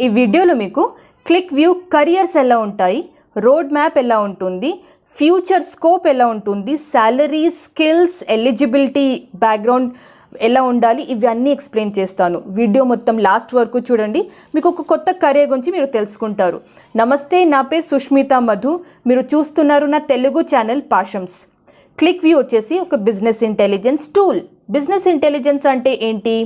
ఈ వీడియోలో మీకు క్లిక్ వ్యూ కెరియర్స్ ఎలా ఉంటాయి, రోడ్ మ్యాప్ ఎలా ఉంటుంది, ఫ్యూచర్ స్కోప్ ఎలా ఉంటుంది, సాలరీ, స్కిల్స్, ఎలిజిబిలిటీ, బ్యాక్గ్రౌండ్ ఎలా ఉండాలి, ఇవన్నీ ఎక్స్ప్లెయిన్ చేస్తాను. వీడియో మొత్తం లాస్ట్ వరకు చూడండి. మీకు ఒక కొత్త కెరియర్ గురించి మీరు తెలుసుకుంటారు. నమస్తే, నా పేరు సుష్మిత మధు. మీరు చూస్తున్నారు నా తెలుగు ఛానల్ పాషమ్స్. క్లిక్ వ్యూ వచ్చేసి ఒక business intelligence tool. Business intelligence అంటే ఏంటి?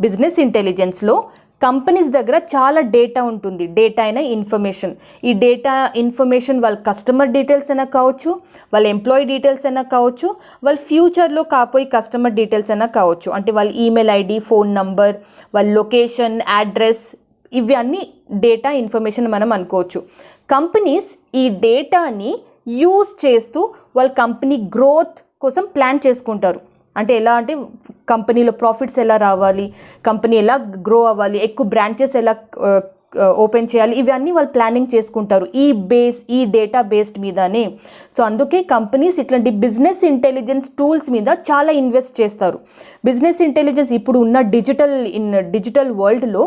బిజినెస్ ఇంటెలిజెన్స్లో కంపెనీస్ దగ్గర చాలా డేటా ఉంటుంది. డేటా అయినా ఇన్ఫర్మేషన్. ఈ డేటా ఇన్ఫర్మేషన్ వాళ్ళ కస్టమర్ డీటెయిల్స్ అయినా కావచ్చు, వాళ్ళ ఎంప్లాయీ డీటెయిల్స్ అయినా కావచ్చు, వాళ్ళ ఫ్యూచర్లో కాపోయి కస్టమర్ డీటెయిల్స్ అయినా కావచ్చు. అంటే వాళ్ళ ఈమెయిల్ ఐడి, ఫోన్ నంబర్, వాళ్ళ లొకేషన్, అడ్రస్, ఇవి అన్నీ డేటా ఇన్ఫర్మేషన్ మనం అనుకోవచ్చు. కంపెనీస్ ఈ డేటాని యూజ్ చేస్తూ వాళ్ళ కంపెనీ గ్రోత్ కోసం ప్లాన్ చేసుకుంటారు. అంటే ఎలా అంటే కంపెనీలో ప్రాఫిట్స్ ఎలా రావాలి, కంపెనీ ఎలా గ్రో అవ్వాలి, ఎక్కువ బ్రాంచెస్ ఎలా ఓపెన్ చేయాలి, ఇవన్నీ వాళ్ళు ప్లానింగ్ చేసుకుంటారు ఈ డేటా బేస్డ్ మీదనే. సో అందుకే కంపెనీస్ ఇట్లాంటి బిజినెస్ ఇంటెలిజెన్స్ టూల్స్ మీద చాలా ఇన్వెస్ట్ చేస్తారు. బిజినెస్ ఇంటెలిజెన్స్ ఇప్పుడు ఉన్న డిజిటల్ వరల్డ్లో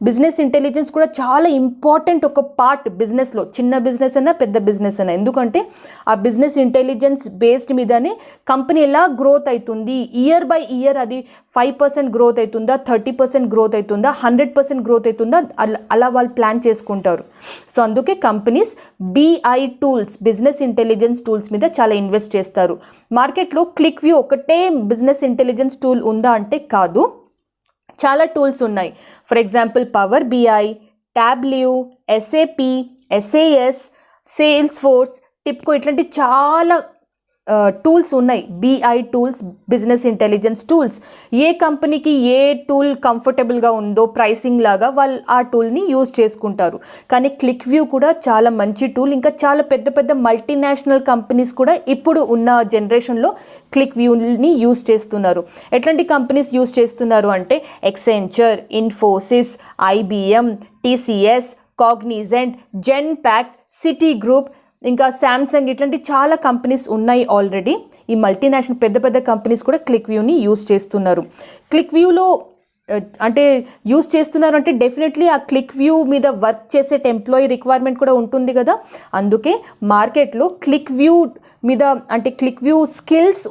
బిజినెస్ ఇంటెలిజెన్స్ కూడా చాలా ఇంపార్టెంట్ ఒక పార్ట్ బిజినెస్లో. చిన్న బిజినెస్ అయినా పెద్ద బిజినెస్ అయినా, ఎందుకంటే ఆ బిజినెస్ ఇంటెలిజెన్స్ బేస్డ్ మీదనే కంపెనీ ఎలా గ్రోత్ అవుతుంది, ఇయర్ బై ఇయర్ అది 5% గ్రోత్ అవుతుందా, 30% గ్రోత్ అవుతుందా, 100% గ్రోత్ అవుతుందా, అలా వాళ్ళు ప్లాన్ చేసుకుంటారు. సో అందుకే companies BI tools, business intelligence tools మీద చాలా ఇన్వెస్ట్ చేస్తారు. మార్కెట్లో క్లిక్ వ్యూ ఒకటే బిజినెస్ ఇంటెలిజెన్స్ టూల్ ఉందా అంటే కాదు, చాలా టూల్స్ ఉన్నాయి. For example Power BI, Tableau, SAP, SAS, Salesforce, TIBCO, ఇట్లాంటి చాలా టూల్స్ ఉన్నాయి. BI tools, business intelligence tools. ఏ కంపెనీకి ఏ టూల్ కంఫర్టబుల్గా ఉందో ప్రైసింగ్ లాగా వాళ్ళు ఆ టూల్ని యూజ్ చేసుకుంటారు. కానీ క్లిక్ వ్యూ కూడా చాలా మంచి టూల్. ఇంకా చాలా పెద్ద పెద్ద మల్టీనేషనల్ కంపెనీస్ కూడా ఇప్పుడు ఉన్న జనరేషన్లో క్లిక్ వ్యూని యూజ్ చేస్తున్నారు. ఎట్లాంటి కంపెనీస్ యూజ్ చేస్తున్నారు అంటే Accenture, Infosys, IBM, TCS, Cognizant, Genpact, city group, ఇంకా శాంసంగ్, ఇట్లాంటి చాలా కంపెనీస్ ఉన్నాయి ఆల్రెడీ. ఈ మల్టీనేషనల్ పెద్ద పెద్ద కంపెనీస్ కూడా క్లిక్ వ్యూని యూజ్ చేస్తున్నారు. క్లిక్ వ్యూలో అంటే యూజ్ చేస్తున్నారు అంటే డెఫినెట్లీ ఆ క్లిక్ వ్యూ మీద వర్క్ చేసే ఎంప్లాయీ రిక్వైర్మెంట్ కూడా ఉంటుంది కదా. అందుకే మార్కెట్లో క్లిక్ వ్యూ మీద అంటే క్లిక్ వ్యూ స్కిల్స్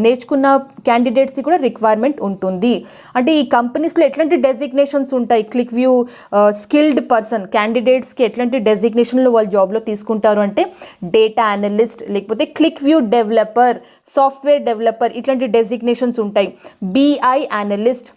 నేర్చుకున్న క్యాండిడేట్స్కి కూడా రిక్వైర్మెంట్ ఉంటుంది. అంటే ఈ కంపెనీస్లో ఎట్లాంటి డెసిగ్నేషన్స్ ఉంటాయి, క్లిక్ వ్యూ స్కిల్డ్ పర్సన్ క్యాండిడేట్స్కి ఎట్లాంటి డెసిగ్నేషన్లు వాళ్ళు జాబ్లో తీసుకుంటారు అంటే డేటా అనలిస్ట్, లేకపోతే QlikView developer, software developer, ఇట్లాంటి డెసిగ్నేషన్స్ ఉంటాయి. బిఐ అనలిస్ట్,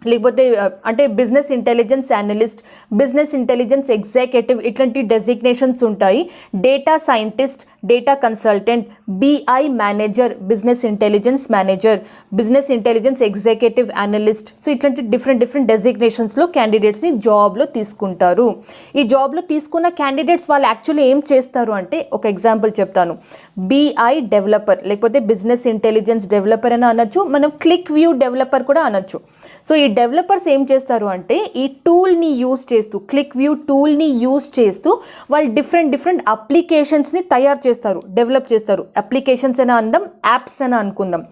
లేకపోతే అంటే business intelligence analyst, business intelligence executive, ఇట్లాంటి డెసిగ్నేషన్స్ ఉంటాయి. Data scientist, data consultant, BI manager, business intelligence manager, business intelligence executive analyst. So ఇట్లాంటి different డెసిగ్నేషన్స్లో క్యాండిడేట్స్ని జాబ్లో తీసుకుంటారు. ఈ జాబ్లో తీసుకున్న క్యాండిడేట్స్ వాళ్ళు యాక్చువల్లీ ఏం చేస్తారు అంటే ఒక ఎగ్జాంపుల్ చెప్తాను. బిఐ డెవలపర్ లేకపోతే బిజినెస్ ఇంటెలిజెన్స్ డెవలపర్ అని అనొచ్చు, మనం క్లిక్ వ్యూ డెవలపర్ కూడా అనొచ్చు. సో ఈ డెవలపర్స్ ఏం చేస్తారు అంటే ఈ టూల్ని యూజ్ చేస్తూ, క్లిక్ వ్యూ టూల్ని యూజ్ చేస్తూ వాళ్ళు డిఫరెంట్ అప్లికేషన్స్ని తయారు చేస్తారు, డెవలప్ చేస్తారు. అప్లికేషన్స్ అయినా అందాం, యాప్స్ అయినా అనుకుందాం.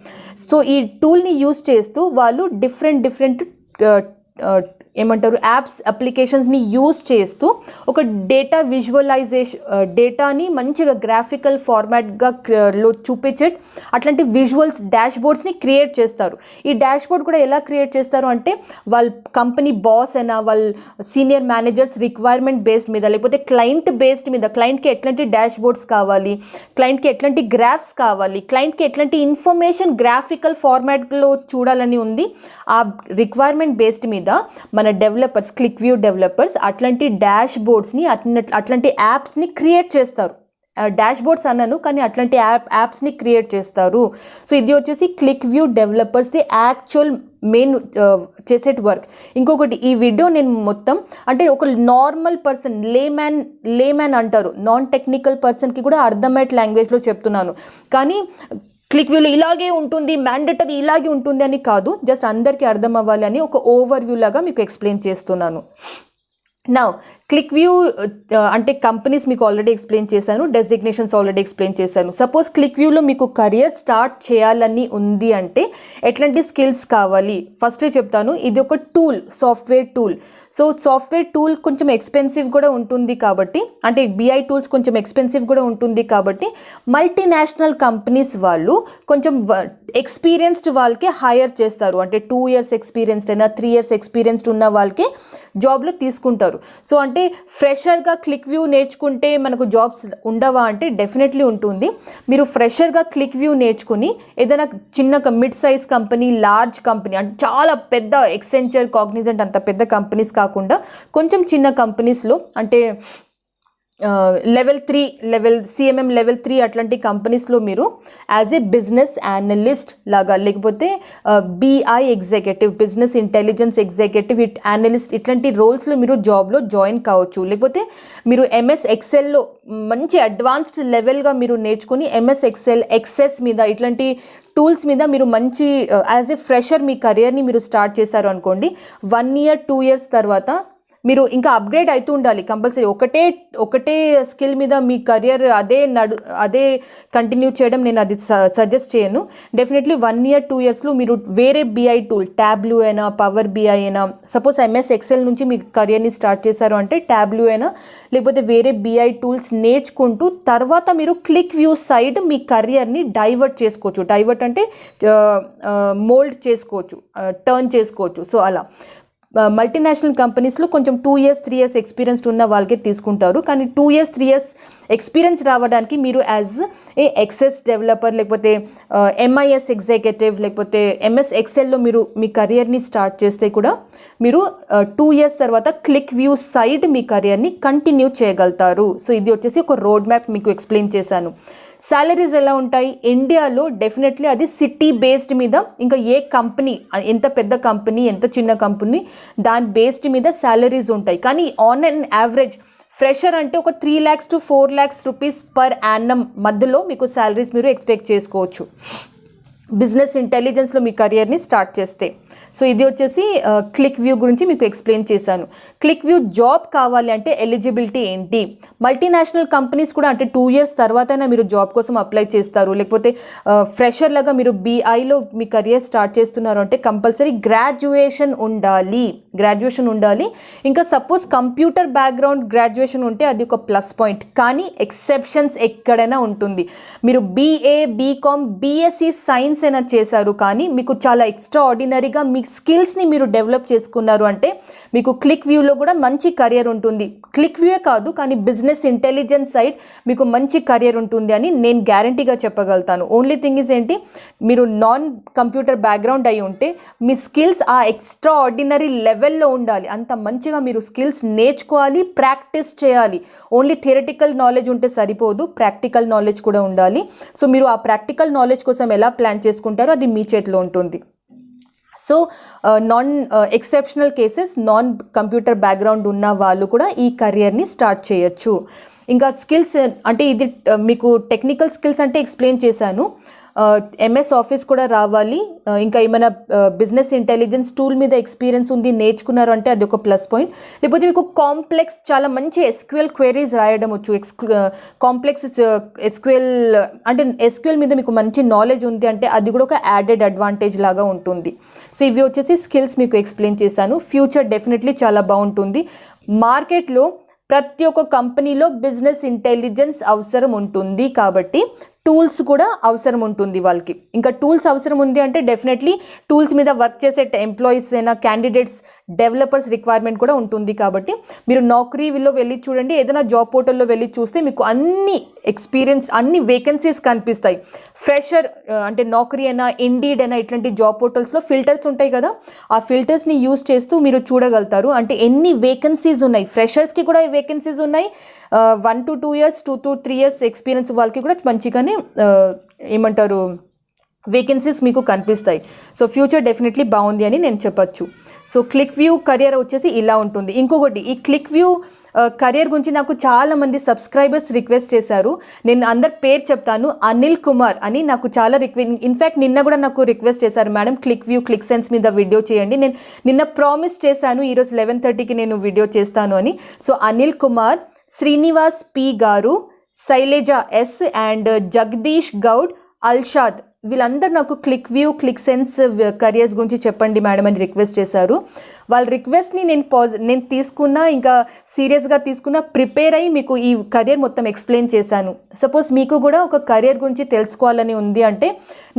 సో ఈ టూల్ని యూజ్ చేస్తూ వాళ్ళు డిఫరెంట్ ఏమంటారు యాప్స్, అప్లికేషన్స్ని యూజ్ చేస్తూ ఒక డేటా విజువలైజేషన్, డేటాని మంచిగా గ్రాఫికల్ ఫార్మాట్గా చూపించే అట్లాంటి విజువల్స్, డాష్ బోర్డ్స్ని క్రియేట్ చేస్తారు. ఈ డాష్ బోర్డ్ కూడా ఎలా క్రియేట్ చేస్తారు అంటే వాళ్ళ కంపెనీ బాస్ అయినా వాళ్ళ సీనియర్ మేనేజర్స్ రిక్వైర్మెంట్ బేస్డ్ మీద, లేకపోతే క్లయింట్ బేస్డ్ మీద, క్లయింట్కి ఎట్లాంటి డాష్ బోర్డ్స్ కావాలి, క్లయింట్కి ఎట్లాంటి గ్రాఫ్స్ కావాలి, క్లయింట్కి ఎట్లాంటి ఇన్ఫర్మేషన్ గ్రాఫికల్ ఫార్మాట్లో చూడాలని ఉంది, ఆ రిక్వైర్మెంట్ బేస్డ్ మీద మన డెవలపర్స్, క్లిక్ వ్యూ డెవలపర్స్ అట్లాంటి డాష్ బోర్డ్స్ని, అట్లాంటి యాప్స్ని క్రియేట్ చేస్తారు. డాష్ బోర్డ్స్ అన్నాను కానీ అట్లాంటి యాప్స్ని క్రియేట్ చేస్తారు. సో ఇది వచ్చేసి క్లిక్ వ్యూ డెవలపర్స్ది యాక్చువల్ మెయిన్ చేసే వర్క్. ఇంకొకటి, ఈ వీడియో నేను మొత్తం అంటే ఒక నార్మల్ పర్సన్, లేమ్యాన్ అంటారు, నాన్ టెక్నికల్ పర్సన్కి కూడా అర్థమయ్యే లాంగ్వేజ్లో చెప్తున్నాను. కానీ క్లిక్ వ్యూలో ఇలాగే ఉంటుంది, మ్యాండేటరీ ఇలాగే ఉంటుంది అని కాదు, జస్ట్ అందరికీ అర్థం అవ్వాలి అని ఒక ఓవర్ వ్యూ లాగా మీకు ఎక్స్ప్లెయిన్ చేస్తున్నాను. నౌ క్లిక్ వ్యూ అంటే కంపెనీస్ మీకు ఆల్రెడీ ఎక్స్ప్లెయిన్ చేశాను, డెసిగ్నేషన్స్ ఆల్రెడీ ఎక్స్ప్లెయిన్ చేశాను. సపోజ్ క్లిక్ వ్యూలో మీకు కెరియర్ స్టార్ట్ చేయాలని ఉంది అంటే ఎట్లాంటి స్కిల్స్ కావాలి ఫస్టే చెప్తాను. ఇది ఒక tool, software tool. So software tool కొంచెం ఎక్స్పెన్సివ్ కూడా ఉంటుంది కాబట్టి, అంటే బిఐ టూల్స్ కొంచెం ఎక్స్పెన్సివ్ కూడా ఉంటుంది కాబట్టి మల్టీనేషనల్ కంపెనీస్ వాళ్ళు కొంచెం ఎక్స్పీరియన్స్డ్ వాళ్ళకే హైర్ చేస్తారు. అంటే 2 years ఎక్స్పీరియన్స్డ్ అయినా 3 years ఎక్స్పీరియన్స్డ్ ఉన్న వాళ్ళకే జాబ్లో తీసుకుంటారు. సో అంటే ఫ్రెషర్గా క్లిక్ వ్యూ నేర్చుకుంటే మనకు జాబ్స్ ఉండవా అంటే డెఫినెట్లీ ఉంటుంది. మీరు ఫ్రెషర్గా క్లిక్ వ్యూ నేర్చుకుని ఏదైనా చిన్న mid size company, large company అంటే చాలా పెద్ద ఎక్సెంచర్, కాగ్నిజెంట్ అంత పెద్ద కంపెనీస్ కాకుండా కొంచెం చిన్న కంపెనీస్లో అంటే లెవెల్ 3 CMM లెవెల్ 3 అట్లాంటి కంపెనీస్లో మీరు యాజ్ ఏ బిజినెస్ అనలిస్ట్ లాగా, లేకపోతే BI executive, business intelligence executive analyst ఇట్లాంటి రోల్స్లో మీరు జాబ్లో జాయిన్ కావచ్చు. లేకపోతే మీరు MS ఎక్సెల్లో మంచి అడ్వాన్స్డ్ లెవెల్గా మీరు నేర్చుకుని MS ఎక్సెల్, ఎక్సెస్ మీద ఇట్లాంటి టూల్స్ మీద మీరు మంచి యాజ్ ఏ ఫ్రెషర్ మీ కెరియర్ని మీరు స్టార్ట్ చేశారు అనుకోండి, 1 year 2 years తర్వాత మీరు ఇంకా అప్గ్రేడ్ అవుతూ ఉండాలి కంపల్సరీ. ఒకటే స్కిల్ మీద మీ కెరియర్ అదే కంటిన్యూ చేయడం నేను అది సజెస్ట్ చేయను. డెఫినెట్లీ 1 year 2 yearsలో మీరు వేరే BI టూల్, టాబ్లూ అయినా, పవర్ BI అయినా, సపోజ్ MS ఎక్సెల్ నుంచి మీ కెరియర్ని స్టార్ట్ చేశారు అంటే టాబ్లూ అయినా లేకపోతే వేరే BI టూల్స్ నేర్చుకుంటూ తర్వాత మీరు క్లిక్ వ్యూ సైడ్ మీ కెరియర్ని డైవర్ట్ చేసుకోవచ్చు. డైవర్ట్ అంటే మోల్డ్ చేసుకోవచ్చు, టర్న్ చేసుకోవచ్చు. సో అలా మల్టీనేషనల్ కంపెనీస్లో కొంచెం 2 years 3 years ఎక్స్పీరియన్స్డ్ ఉన్న వాళ్ళకే తీసుకుంటారు. కానీ 2 years 3 years ఎక్స్పీరియన్స్ రావడానికి మీరు యాజ్ ఏ ఎక్సెస్ డెవలపర్, లేకపోతే MIS ఎగ్జిక్యూటివ్, లేకపోతే MS ఎక్సెల్లో మీరు మీ కెరియర్ని స్టార్ట్ చేస్తే కూడా మీరు 2 years తర్వాత క్లిక్ వ్యూ సైడ్ మీ కెరియర్ని కంటిన్యూ చేయగలుగుతారు. సో ఇది వచ్చేసి ఒక రోడ్ మ్యాప్ మీకు ఎక్స్ప్లెయిన్ చేశాను. సాలరీస్ ఎలా ఉంటాయి ఇండియాలో? డెఫినెట్లీ అది సిటీ బేస్డ్ మీద, ఇంకా ఏ కంపెనీ, ఎంత పెద్ద కంపెనీ ఎంత చిన్న కంపెనీ దాని బేస్డ్ మీద సాలరీస్ ఉంటాయి. కానీ ఆన్ అన్ యావరేజ్ ఫ్రెషర్ అంటే ఒక 3 lakhs to 4 lakhs rupees per annum మధ్యలో మీకు సాలరీస్ మీరు ఎక్స్పెక్ట్ చేసుకోవచ్చు బిజినెస్ ఇంటెలిజెన్స్లో మీ కెరియర్ని స్టార్ట్ చేస్తే. సో ఇది వచ్చేసి క్లిక్ వ్యూ గురించి మీకు ఎక్స్ప్లెయిన్ చేశాను. క్లిక్ వ్యూ జాబ్ కావాలి అంటే ఎలిజిబిలిటీ ఏంటి? మల్టీనేషనల్ కంపెనీస్ కూడా అంటే 2 years తర్వాతైనా మీరు జాబ్ కోసం అప్లై చేస్తారు, లేకపోతే ఫ్రెషర్ లాగా మీరు BIలో మీ కెరియర్ స్టార్ట్ చేస్తున్నారు అంటే కంపల్సరీ గ్రాడ్యుయేషన్ ఉండాలి. ఇంకా సపోజ్ కంప్యూటర్ బ్యాక్గ్రౌండ్ గ్రాడ్యుయేషన్ ఉంటే అది ఒక ప్లస్ పాయింట్. కానీ ఎక్సెప్షన్స్ ఎక్కడైనా ఉంటుంది. మీరు BA, BCom, BSc సైన్స్ అయినా చేశారు కానీ మీకు చాలా ఎక్స్ట్రా ఆర్డినరీగా మీ స్కిల్స్ని మీరు డెవలప్ చేసుకున్నారు అంటే మీకు క్లిక్ వ్యూలో కూడా మంచి కెరియర్ ఉంటుంది. క్లిక్ వ్యూయే కాదు కానీ బిజినెస్ ఇంటెలిజెన్స్ సైడ్ మీకు మంచి కెరియర్ ఉంటుంది అని నేను గ్యారంటీగా చెప్పగలుగుతాను. ఓన్లీ థింగ్ ఇస్ ఏంటి, మీరు నాన్ కంప్యూటర్ బ్యాక్గ్రౌండ్ అయి ఉంటే మీ స్కిల్స్ ఆ ఎక్స్ట్రా ఆర్డినరీ లెవెల్లో ఉండాలి. అంత మంచిగా మీరు స్కిల్స్ నేర్చుకోవాలి, ప్రాక్టీస్ చేయాలి. ఓన్లీ థియరిటికల్ నాలెడ్జ్ ఉంటే సరిపోదు, ప్రాక్టికల్ నాలెడ్జ్ కూడా ఉండాలి. సో మీరు ఆ ప్రాక్టికల్ నాలెడ్జ్ కోసం ఎలా ప్లాన్ చేసుకుంటారో అది మీ చేతిలో ఉంటుంది. So non exceptional cases, non computer background ఉన్న వాళ్ళు కూడా ఈ కెరియర్ని స్టార్ట్ చేయొచ్చు. ఇంకా స్కిల్స్ అంటే ఇది మీకు టెక్నికల్ స్కిల్స్ అంటే ఎక్స్ప్లెయిన్ చేశాను. MS ఆఫీస్ కూడా రావాలి, ఇంకా ఏమైనా బిజినెస్ ఇంటెలిజెన్స్ టూల్ మీద ఎక్స్పీరియన్స్ ఉంది నేర్చుకున్నారు అంటే అది ఒక ప్లస్ పాయింట్. లేకపోతే మీకు కాంప్లెక్స్ చాలా మంచి SQL క్వెరీస్ రాయడం వచ్చు, కాంప్లెక్స్ SQL అంటే SQL మీద మీకు మంచి నాలెడ్జ్ ఉంది అంటే అది కూడా ఒక యాడెడ్ అడ్వాంటేజ్ లాగా ఉంటుంది. సో ఇవి వచ్చేసి స్కిల్స్ మీకు ఎక్స్ప్లెయిన్ చేశాను. ఫ్యూచర్ డెఫినెట్లీ చాలా బాగుంటుంది. మార్కెట్లో ప్రతి ఒక్క కంపెనీలో బిజినెస్ ఇంటెలిజెన్స్ అవసరం ఉంటుంది కాబట్టి టూల్స్ కూడా అవసరం ఉంటుంది వాళ్ళకి. ఇంకా టూల్స్ అవసరం ఉంది అంటే డెఫినెట్లీ టూల్స్ మీద వర్క్ చేసే ఎంప్లాయీస్ అయినా, క్యాండిడేట్స్, డెవలపర్స్ రిక్వైర్మెంట్ కూడా ఉంటుంది. కాబట్టి మీరు నౌకరీలో వెళ్ళి చూడండి, ఏదైనా జాబ్ పోర్టల్లో వెళ్ళి చూస్తే మీకు అన్ని ఎక్స్పీరియన్స్, అన్ని వేకెన్సీస్ కనిపిస్తాయి. ఫ్రెషర్ అంటే నౌకరీ అయినా, ఇండీడ్ అయినా ఇట్లాంటి జాబ్ పోర్టల్స్లో ఫిల్టర్స్ ఉంటాయి కదా, ఆ ఫిల్టర్స్ని యూజ్ చేస్తూ మీరు చూడగలుగుతారు అంటే ఎన్ని వేకెన్సీస్ ఉన్నాయి. ఫ్రెషర్స్కి కూడా వేకెన్సీస్ ఉన్నాయి, 1 to 2 years 2 to 3 years experience వాళ్ళకి కూడా మంచిగానే ఏమంటారు వేకెన్సీస్ మీకు కనిపిస్తాయి. సో ఫ్యూచర్ డెఫినెట్లీ బాగుంది అని నేను చెప్పచ్చు. సో క్లిక్ వ్యూ కెరియర్ వచ్చేసి ఇలా ఉంటుంది. ఇంకొకటి, ఈ క్లిక్ వ్యూ కెరియర్ గురించి నాకు చాలామంది సబ్స్క్రైబర్స్ రిక్వెస్ట్ చేశారు. నేను అందరి పేరు చెప్తాను. అనిల్ కుమార్ అని నాకు చాలా ఇన్ఫ్యాక్ట్ నిన్న కూడా నాకు రిక్వెస్ట్ చేశారు, madam click view click sense మీద వీడియో చేయండి. నేను నిన్న ప్రామిస్ చేశాను ఈరోజు 11:30కి నేను వీడియో చేస్తాను అని. సో అనిల్ కుమార్, శ్రీనివాస్ పి గారు, శైలజ ఎస్ అండ్ జగదీష్ గౌడ్, అల్షాద్ వీళ్ళందరూ నాకు click view click sense careers గురించి చెప్పండి మేడం అని రిక్వెస్ట్ చేశారు. వాళ్ళ రిక్వెస్ట్ని నేను తీసుకున్నా, ఇంకా సీరియస్గా తీసుకున్నా, ప్రిపేర్ అయ్యి మీకు ఈ కెరియర్ మొత్తం ఎక్స్ప్లెయిన్ చేశాను. సపోజ్ మీకు కూడా ఒక కెరియర్ గురించి తెలుసుకోవాలని ఉంది అంటే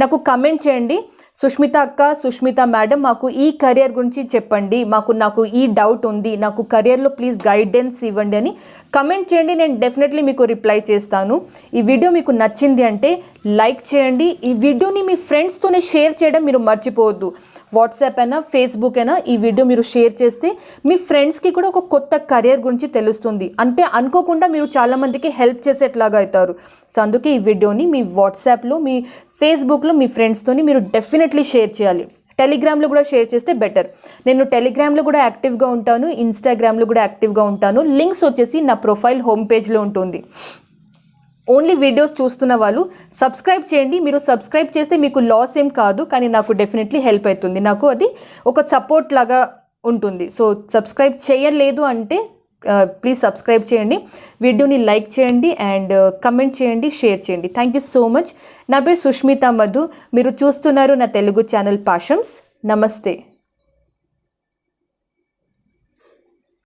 నాకు కమెంట్ చేయండి, సుష్మిత అక్క, సుష్మిత మేడం మాకు ఈ కెరియర్ గురించి చెప్పండి, నాకు ఈ డౌట్ ఉంది, నాకు కెరియర్లో ప్లీజ్ గైడెన్స్ ఇవ్వండి అని కమెంట్ చేయండి. నేను డెఫినెట్లీ మీకు రిప్లై చేస్తాను. ఈ వీడియో మీకు నచ్చింది అంటే లైక్ చేయండి. ఈ వీడియోని మీ ఫ్రెండ్స్తోనే షేర్ చేయడం మీరు మర్చిపోవద్దు. వాట్సాప్ అయినా ఫేస్బుక్ అయినా ఈ వీడియో మీరు షేర్ చేస్తే మీ ఫ్రెండ్స్కి కూడా ఒక కొత్త కెరియర్ గురించి తెలుస్తుంది. అంటే అనుకోకుండా మీరు చాలామందికి హెల్ప్ చేసేట్లాగా అవుతారు. సో అందుకే ఈ వీడియోని మీ వాట్సాప్లో, మీ ఫేస్బుక్లో మీ ఫ్రెండ్స్తోని మీరు డెఫినెట్లీ షేర్ చేయాలి. టెలిగ్రామ్లో కూడా షేర్ చేస్తే బెటర్. నేను టెలిగ్రామ్లో కూడా యాక్టివ్గా ఉంటాను, ఇన్స్టాగ్రామ్లో కూడా యాక్టివ్గా ఉంటాను. లింక్స్ వచ్చేసి నా ప్రొఫైల్ హోమ్ పేజ్లో ఉంటుంది. ఓన్లీ వీడియోస్ చూస్తున్న వాళ్ళు సబ్స్క్రైబ్ చేయండి. మీరు సబ్స్క్రైబ్ చేస్తే మీకు లాస్ ఏం కాదు, కానీ నాకు డెఫినెట్లీ హెల్ప్ అవుతుంది. నాకు అది ఒక సపోర్ట్ లాగా ఉంటుంది. సో సబ్స్క్రైబ్ చేయలేదు అంటే ప్లీజ్ సబ్స్క్రైబ్ చేయండి, వీడియోని లైక్ చేయండి అండ్ కమెంట్ చేయండి, షేర్ చేయండి. Thank you so much. నా పేరు సుష్మిత మధు. మీరు చూస్తున్నారు నా తెలుగు ఛానల్ పాషమ్స్. నమస్తే.